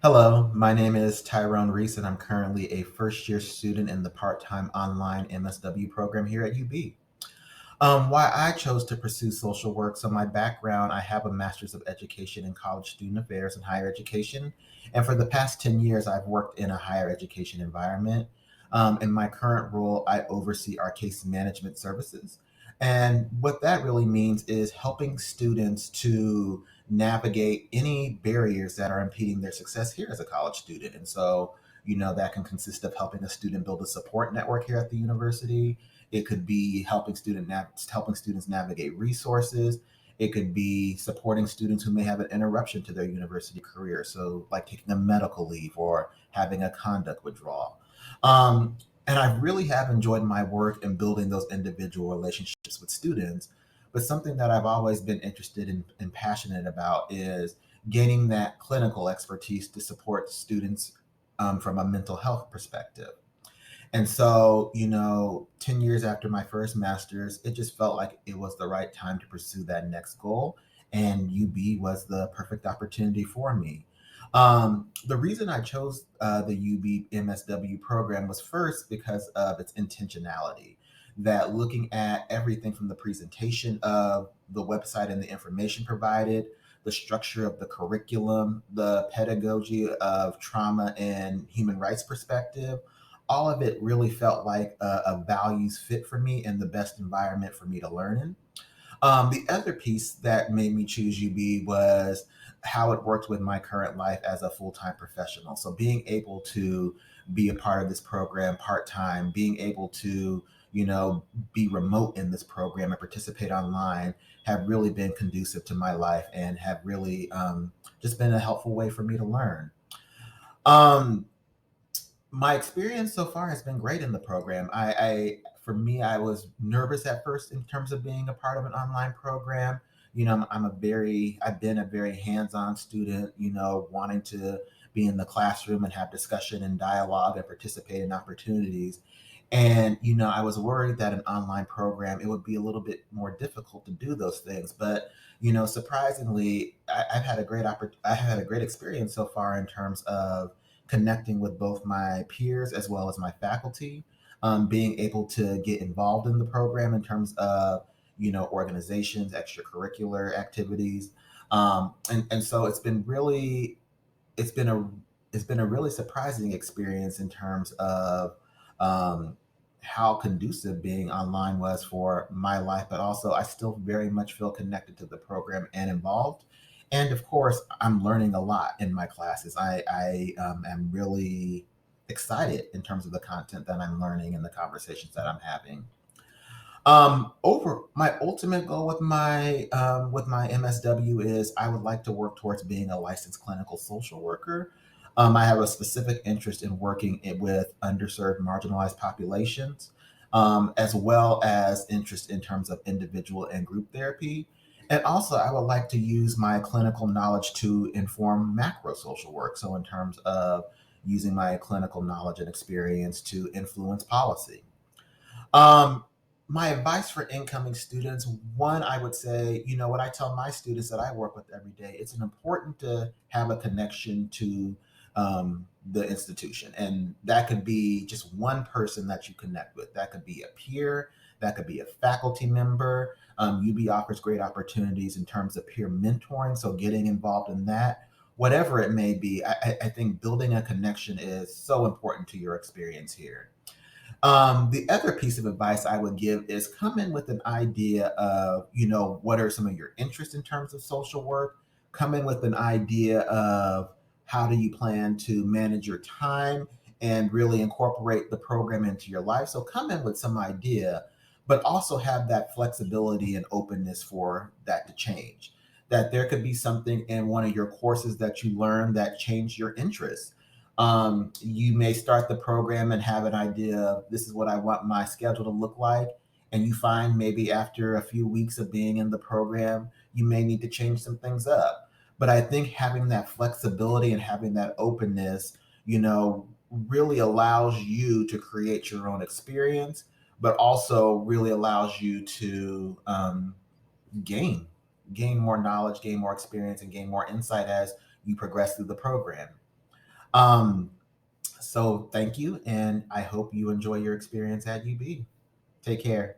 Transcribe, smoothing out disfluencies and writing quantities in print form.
Hello, my name is Tyrone Reese, and I'm currently a first year student in the part time online MSW program here at UB. Why I chose to pursue social work. So, my background, I have a master's of education in college student affairs and higher education. And for the past 10 years, I've worked in a higher education environment. In my current role, I oversee our case management services. And what that really means is helping students to navigate any barriers that are impeding their success here as a college student. And so, that can consist of helping a student build a support network here at the university. It could be helping students navigate resources. It could be supporting students who may have an interruption to their university career, so like taking a medical leave or having a conduct withdrawal. Um, and I really have enjoyed my work in building those individual relationships with students. But something that I've always been interested in and passionate about is gaining that clinical expertise to support students from a mental health perspective. And so, 10 years after my first master's, it just felt like it was the right time to pursue that next goal. And UB was the perfect opportunity for me. The reason I chose the UB MSW program was first because of its intentionality. That looking at everything from the presentation of the website and the information provided, the structure of the curriculum, the pedagogy of trauma and human rights perspective, all of it really felt like a values fit for me and the best environment for me to learn in. The other piece that made me choose UB was how it worked with my current life as a full time professional. So being able to be a part of this program part time, being able to, you know, be remote in this program and participate online have really been conducive to my life and have really just been a helpful way for me to learn. Um, my experience so far has been great in the program. For me, I was nervous at first in terms of being a part of an online program. I've been a very hands-on student, wanting to be in the classroom and have discussion and dialogue and participate in opportunities. And, I was worried that an online program, it would be a little bit more difficult to do those things. But, surprisingly, I've had a great experience so far in terms of connecting with both my peers as well as my faculty, being able to get involved in the program in terms of organizations, extracurricular activities, and so it's been a it's been a really surprising experience in terms of um, how conducive being online was for my life, but also I still very much feel connected to the program and involved. And of course, I'm learning a lot in my classes. I am really excited in terms of the content that I'm learning and the conversations that I'm having. Over my ultimate goal with my MSW is I would like to work towards being a licensed clinical social worker. I have a specific interest in working with underserved, marginalized populations, as well as interest in terms of individual and group therapy. And also, I would like to use my clinical knowledge to inform macro social work. So, in terms of using my clinical knowledge and experience to influence policy. Um, my advice for incoming students, one, I would say, what I tell my students that I work with every day, it's important to have a connection to the institution. And that could be just one person that you connect with. That could be a peer, that could be a faculty member. UB offers great opportunities in terms of peer mentoring. So getting involved in that, whatever it may be, I think building a connection is so important to your experience here. The other piece of advice I would give is come in with an idea of, what are some of your interests in terms of social work? Come in with an idea of how do you plan to manage your time and really incorporate the program into your life. So come in with some idea, but also have that flexibility and openness for that to change. That there could be something in one of your courses that you learn that changed your interests. You may start the program and have an idea of this is what I want my schedule to look like. And you find maybe after a few weeks of being in the program, you may need to change some things up. But I think having that flexibility and having that openness, really allows you to create your own experience, but also really allows you to gain gain more knowledge, gain more experience, and gain more insight as you progress through the program. Um, so thank you, and I hope you enjoy your experience at UB. Take care.